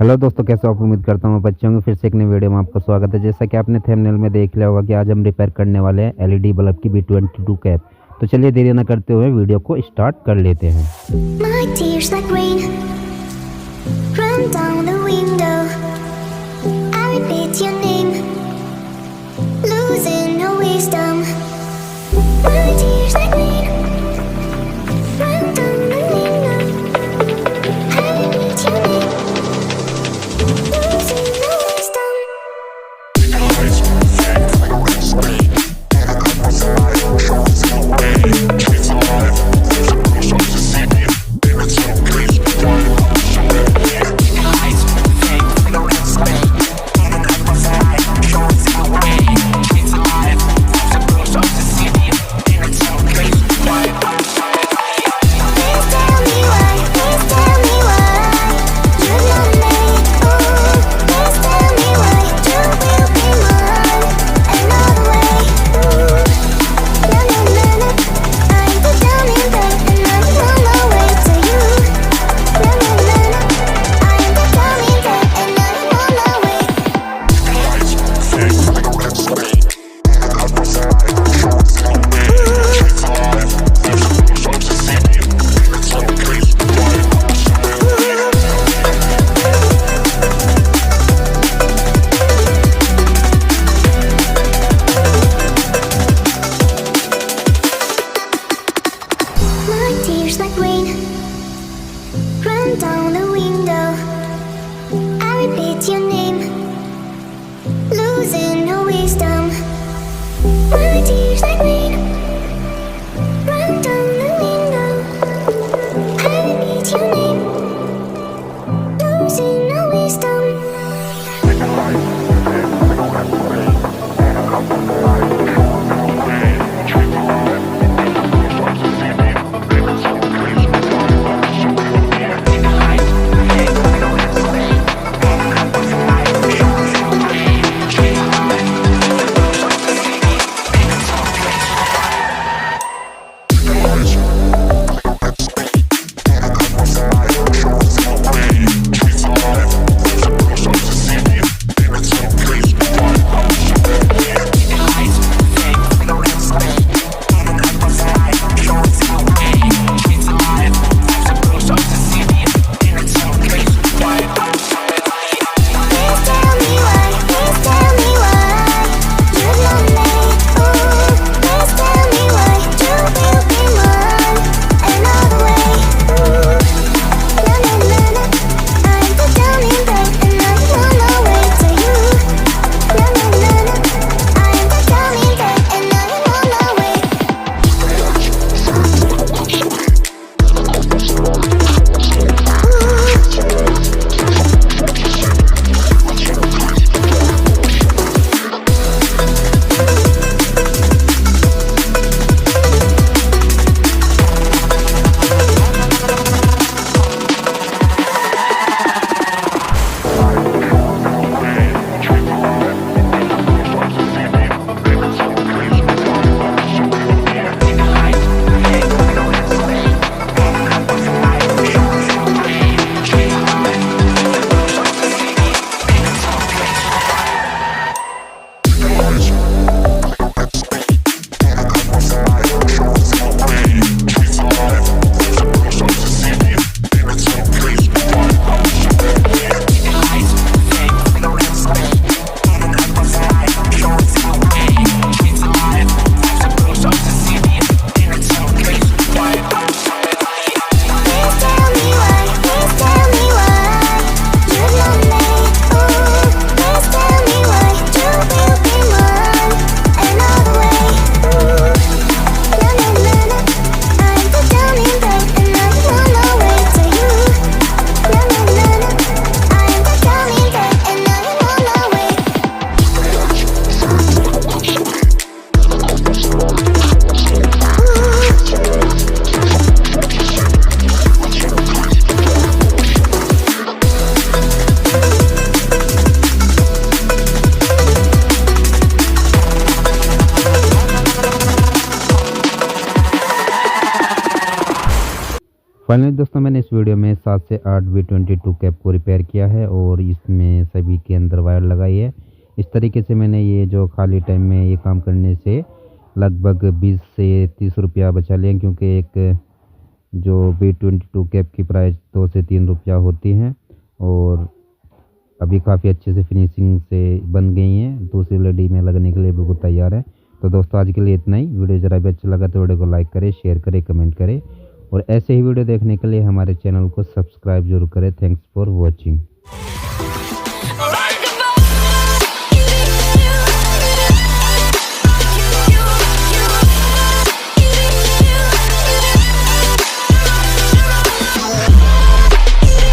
Hello दोस्तों, कैसे हो आप? उम्मीद करता हूँ बच्चे होंगे। फिर से एक नई वीडियो में आपका स्वागत है। जैसा कि आपने थंबनेल में देख लिया होगा कि आज हम रिपेयर करने वाले हैं एलईडी बल्ब की B22 कैप। तो चलिए देरी न करते हुए वीडियो को स्टार्ट कर लेते हैं। Down the window, I repeat your name, losing no wisdom. My tears like rain, run down the window. I repeat your name, losing no wisdom. Finally दोस्तों मैंने इस वीडियो में 7 से 8 B22 कैप को रिपेयर किया है और इसमें सभी के अंदर वायर लगाई है। इस तरीके से मैंने ये जो खाली टाइम में ये काम करने से लगभग 20 से 30 रुपया बचा लिया, क्योंकि एक जो B22 कैप की प्राइस 2 से 3 रुपया होती है और अभी काफ़ी अच्छे से फिनिशिंग से बन गई हैं। दूसरी लड़ी में लगने के लिए बिल्कुल तैयार है। तो दोस्तों आज के लिए इतना ही। वीडियो ज़रा भी अच्छा लगा तो वीडियो को लाइक करें, शेयर करें, कमेंट करें और ऐसे ही वीडियो देखने के लिए हमारे चैनल को सब्सक्राइब जरूर करें। Thanks for watching.